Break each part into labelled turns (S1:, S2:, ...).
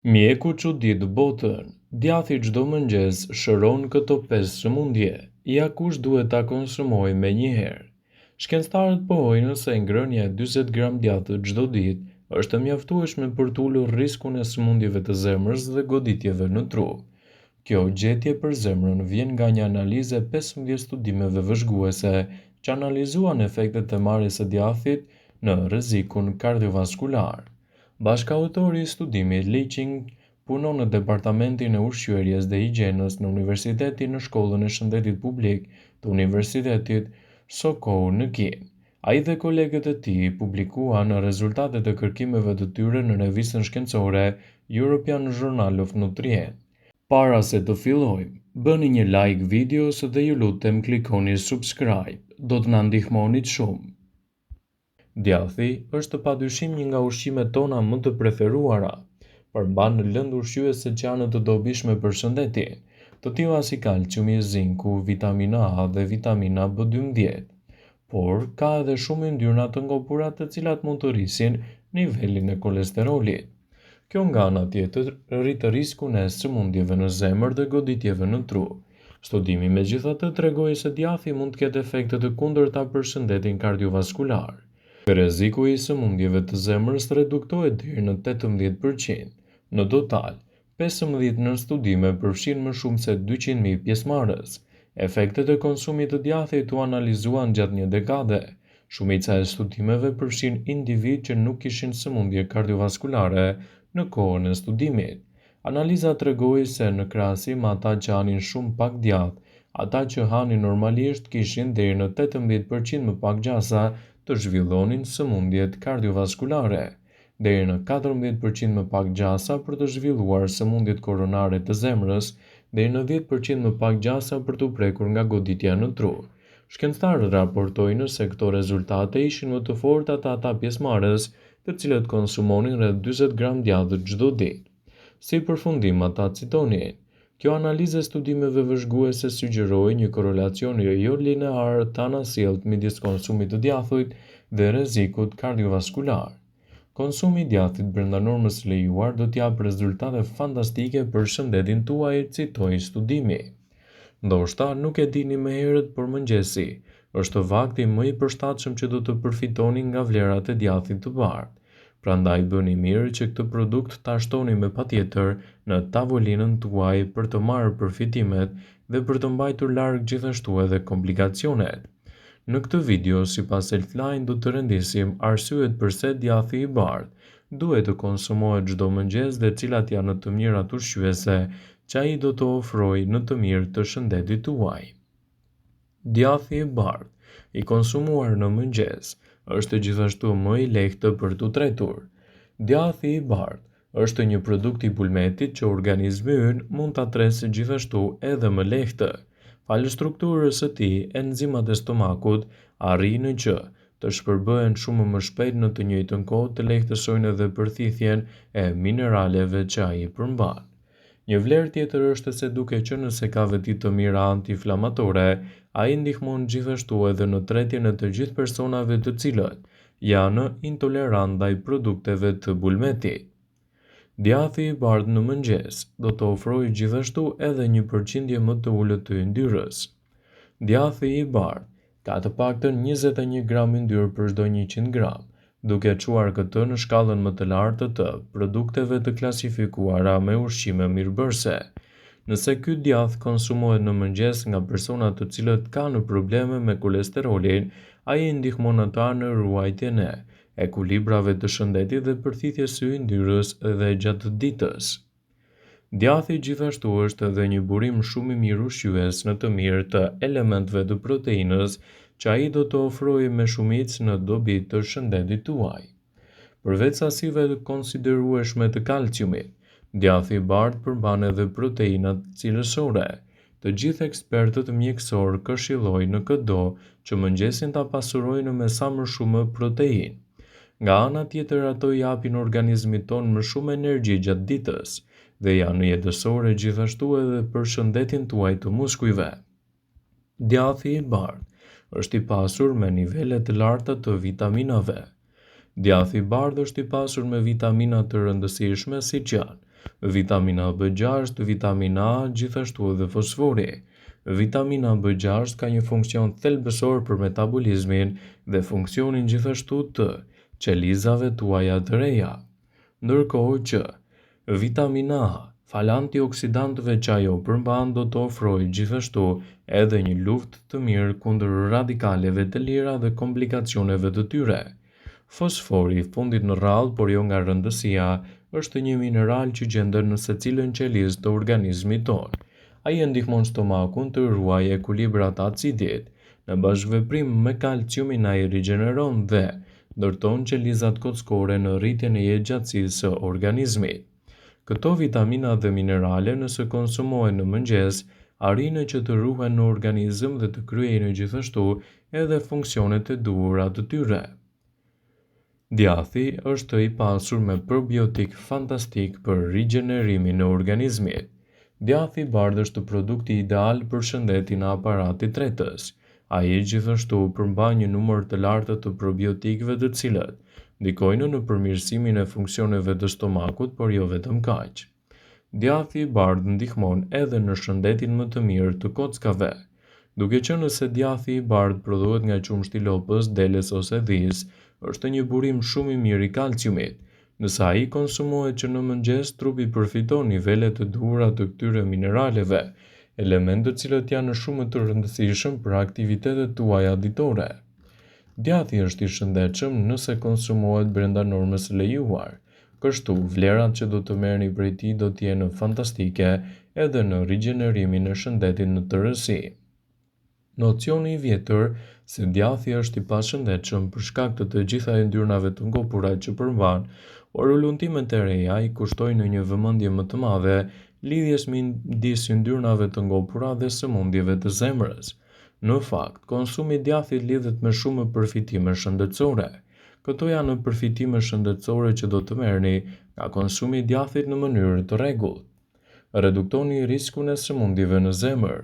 S1: Mjeku çudit botën, djathi çdo mëngjes shëron këto 5 sëmundje, ja kush duhet ta konsumojë menjëherë. Shkencëtarët pohojnë se ngrënia e 40 gram djathë çdo ditë është e mjaftueshme për të ulur rrezikun e sëmundjeve të zemrës dhe goditjeve në tru. Kjo gjetje për zemrën vjen nga një analizë e 15 studimeve vëzhguese që analizuan efektet e marrjes së djathit në rrezikun kardiovaskular. Bashkëautori i studimit Li Qing punon në Departamentin e Ushqyerjes dhe Higjienës në Universitetin në Shkollën e Shëndetit Publik të Universitetit Sokou në Kinë. Ai dhe kolegët e tij publikuan rezultatet e kërkimeve të tyre në revistën shkencore European Journal of Nutrition. Para se të fillojmë, bëni një like videos dhe ju lutem klikoni subscribe, do të na ndihmonit shumë. Djathi është padyshim një nga ushqimet tona më të preferuara. Përmban lëndë ushqyese që janë të dobishme për shëndetin, të tilla si kalciumi, zinku, vitamina A dhe vitamina B12. Por ka edhe shumë yndyrna të ngopura të cilat mund të rrisin nivelin e kolesterolit. Kjo nga ana tjetër rrit rrezikun e sëmundjeve në zemër dhe goditjeve në tru. Studimi megjithatë tregoi se djathi mund të ketë efekte të kundërta për shëndetin kardiovaskular. Rreziku i sëmundjeve të zemrës reduktohet deri në 18%. Në total, 15 nën studime përfshin më shumë se 200.000 pjesëmarrës. Efektet e konsumit të djathit u analizuan gjatë një dekade. Shumica e studimeve përfshin individ që nuk kishin sëmundje kardiovaskulare në kohën e studimit. Analiza tregoi se në krahasim me ata që hanin shumë pak djathë, ata që hanin normalisht kishin deri në 18% më pak gjasa të zhvillonin sëmundjet kardiovaskulare, deri në 14% më pak gjasa për të zhvilluar sëmundjet koronare të zemrës, deri në 10% më pak gjasa për të prekur nga goditja në tru. Shkencëtarët raportojnë se këto rezultate ishin më të forta te ata pjesëmarrës të cilët konsumonin rreth 40 gram djathë çdo ditë. Si përfundim ata citonin: "Kjo analizë e studimeve vëzhguese sugjeroi një korelacion jo linear të anasjellt midis konsumit të djathit dhe rrezikut kardiovaskular. Konsumi i djathit brenda normës së lejuar do të japë rezultate fantastike për shëndetin tuaj", citoi studimi. Ndoshta nuk e dini më herët, por mëngjesi është vakti më i përshtatshëm që do të përfitoni nga vlerat e djathit të bardhë. Prandaj bëni mirë që këtë produkt ta shtoni me patjetër në tavolinën tuaj për të marrë përfitimet dhe për të mbajtur larg gjithashtu edhe komplikacionet. Në këtë video, sipas Healthline, do të rendisim arsyet pse djathi i bardhë duhet të konsumohet çdo mëngjes dhe cilat janë të mirat ushqyese që ai do të ofrojë në të mirë të shëndetit tuaj. Djathi i bardhë, i konsumuar në mëngjes, është gjithashtu më i lehtë për t'u tretur. Djathi i bardhë është një produkt i bulmetit që organizmi ynë mund ta tresë gjithashtu edhe më lehtë. Falë strukturës së tij, enzimat e stomakut arrijnë që të shpërbëhen shumë më shpejt në të njëjtën kohë të lehtësojnë edhe përthithjen e mineraleve që ai përmban. Një vlerë tjetër është se duke qenë se ka veti të mira antiinflamatore, ai ndihmon gjithashtu edhe në tretjen e të gjithë personave të cilët janë intolerant ndaj produkteve të bulmetit. Djathi i bardhë në mëngjes do të ofrojë gjithashtu edhe një përqindje më të ulët të yndyrës. Djathi i bardhë ka të paktën 21 gram yndyrë për çdo 100 gram, duke çuar këtë në shkallën më të lartë të produkteve të klasifikuara me ushqime mirëbërëse. Nëse ky djath konsumohet në mëngjes nga persona të cilët kanë probleme me kolesterolin, ai ndihmon ata në ruajtjen e ekuilibrave të shëndetit dhe përthithjes së yndyrës edhe gjatë ditës. Djathi gjithashtu është edhe një burim shumë i mirë ushqyes në të mirë të elementëve të proteinës që ai do të ofrojë me shumicë në dobi të shëndetit tuaj. Përveç sasive të konsiderueshme të kalciumit, djathi i bardhë përmban edhe proteinat cilësore. Të gjithë ekspertët mjekësor këshillojnë në këdo që mëngjesin ta pasurojnë me sa më shumë proteinë. Nga ana tjetër, ato i japin organizmit ton më shumë energji gjatë ditës dhe janë jetësore gjithashtu edhe për shëndetin tuaj të muskujve. Djathi i bardhë është i pasur me nivele të larta të vitaminave. Djathi i bardhë është i pasur me vitamina të rëndësishme siç janë vitamina B6, vitamina A, gjithashtu edhe fosfori. Vitamina B6 ka një funksion thelbësor për metabolizmin dhe funksionin gjithashtu të qelizave tuaja të reja. Ndërkohë që vitamina A, fal antioksidantëve që ajo përmban, do të ofrojë gjithashtu edhe një luftë të mirë kundër radikaleve të lira dhe komplikacioneve të tyre. Fosfori, fundit në radhë, por jo nga rëndësia, është një mineral që gjendet në secilën qelizë të organizmit tonë. Ai e ndihmon stomakun të ruajë ekuilibrat acidit. Në bashkëveprim me kalciumin ai rigjeneron dhe ndërton qelizat kockore në rritjen e jetëgjatësisë së organizmit. Këto vitamina dhe minerale, nëse konsumohen në mëngjes, arrin që të ruhen në organizëm dhe të kryejnë gjithashtu edhe funksionet e duhura të tyre. Djathi është i pasur me probiotik fantastik për rigjenerimin e organizmit. Djathi i bardhë është produkti ideal për shëndetin e aparatit tretës. Ai gjithashtu përmban një numër të lartë të probiotikëve të cilët ndikojnë në përmirësimin e funksioneve të stomakut, por jo vetëm kaq. Djathi i bardhë ndihmon edhe në shëndetin më të mirë të kockave. Duke qenë se djathi i bardhë prodhohet nga qumshti i lopës, deles ose dhis, është një burim shumë i mirë i kalciumit. Nëse ai konsumohet që në mëngjes, trupi përfiton nivele të duhura të këtyre mineraleve, elementë të cilët janë shumë të rëndësishëm për aktivitetet tuaja ditore. Djathi është i shëndetshëm nëse konsumohet brenda normës së lejuar. Kështu, vlerat që do të merrni prej tij do të jenë fantastike edhe në rigjenerimin e shëndetit në tërësi. Nocioni i vjetër se djathi është i pashëndetshëm për shkak të gjitha yndyrnave të ngopura që përmban, por ulëntimet e reja i kushtojnë një vëmendje më të madhe lidhjes midis yndyrnave të ngopura dhe sëmundjeve të zemrës. Në fakt, konsumi i djathit lidhet me shumë përfitime shëndetësore. Këto janë përfitime shëndetësore që do të merrni nga konsumi i djathit në mënyrë të rregullt. Reduktoni riskun e sëmundjeve në zemër.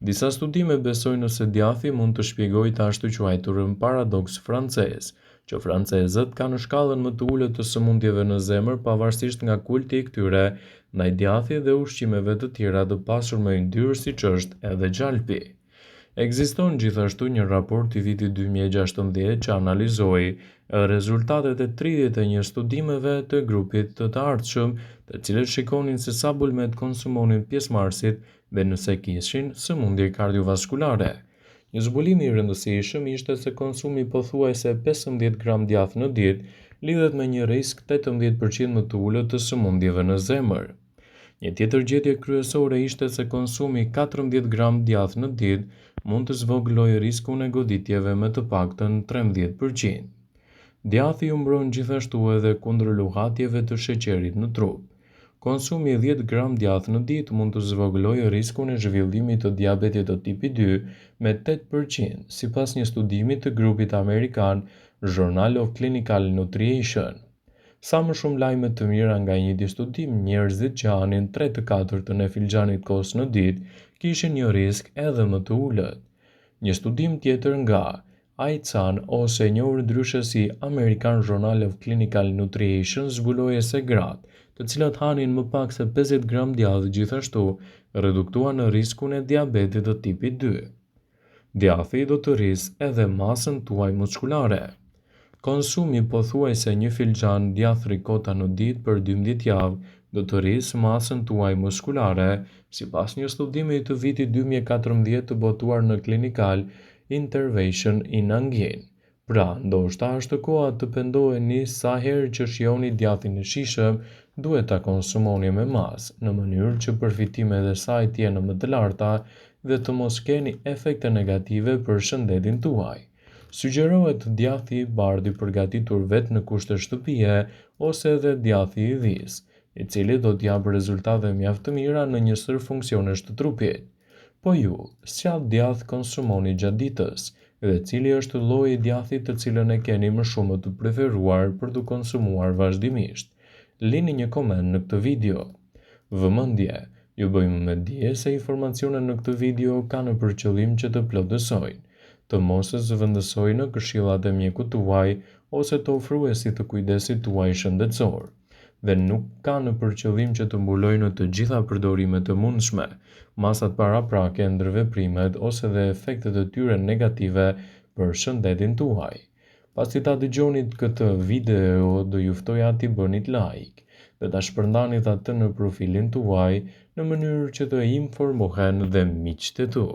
S1: Disa studime besojnë se djathi mund të shpjegojë të ashtu quajturën paradoks francez, që francezët kanë shkallën më të ulët të sëmundjeve në zemër pavarësisht nga kulti i këtyre ndaj djathit dhe ushqimeve të tjera të pasur me yndyrë siç është edhe gjalpi. Ekziston gjithashtu një raport i vitit 2016 që analizoi rezultatet e 31 studimeve të grupit të ardhshëm, të cilët shikonin se sa bulmet konsumonin pjesëmarrësit dhe nëse kishin sëmundje kardiovaskulare. Një zbulim i rëndësishëm ishte se konsumi pothuajse 15 gram djath në ditë lidhet me një risk 18% më të ulët të sëmundjeve në zemër. Një tjetër gjetje kryesore ishte se konsumi 14 gram djath në ditë mund të zvogëlojë riskun e goditjeve me të paktën 13%. Djathi ju mbron gjithashtu edhe kundër luhatjeve të sheqerit në trup. Konsumi 10 gram djath në ditë mund të zvogëlojë riskun e zhvillimit të diabetit të tipi 2 me 8%, sipas një studimi të grupit amerikan Journal of Clinical Nutrition. Sa më shumë lajme të mira nga një studim, njerëzit që hanin 3/4 e filxhanit kos në ditë kishin një risk edhe më të ulët. Një studim tjetër nga Aitsan ose njohur ndryshe si American Journal of Clinical Nutrition zbuloi se gratë, të cilat hanin më pak se 50 gram djath gjithashtu reduktuan në riskun e diabetit të tipi 2. Djathi do të rrisë edhe masën tuaj muskulare. Konsumi pothuajse një filxhan djath rikota në ditë për 12 javë do të rrisë masën tuaj muskulare, sipas një studimi të vitit 2014 të botuar në Clinical Intervention in Angin. Pra, ndoshta është koha të pendoheni sa herë që shihoni djathin e shishëm, duhet ta konsumoni me masë, në mënyrë që përfitimet e saj të jenë më të larta dhe të mos keni efekte negative për shëndetin tuaj. Sugjerohet djathi i bardhë i përgatitur vetë në kushte shtëpie ose edhe djathi i dhis, i cili do të japë rezultate mjaft të mira në një sër funksionesh të trupit. Po ju, çfarë djath konsumoni gjatë ditës dhe cili është lloji i djathit të cilën e keni më shumë të preferuar për të konsumuar vazhdimisht? Lini një koment në këtë video. Vëmendje, ju bëjmë me dije se informacionet në këtë video kanë për qëllim që të plotësojnë, të mos e zëvendësojnë në këshillat e mjekut tuaj ose të ofruesit të kujdesit tuaj shëndetësor. dhe nuk ka në përqëllim që të mbulojë në të gjitha përdorimet e mundshme, masat paraprake, ndërveprimet ose dhe efektet e tyre negative për shëndetin tuaj. Pasi ta dëgjonit këtë video, do ju ftoja t'i bënit like dhe ta shpërndanit atë në profilin tuaj në mënyrë që të informohen dhe miqtë e tu.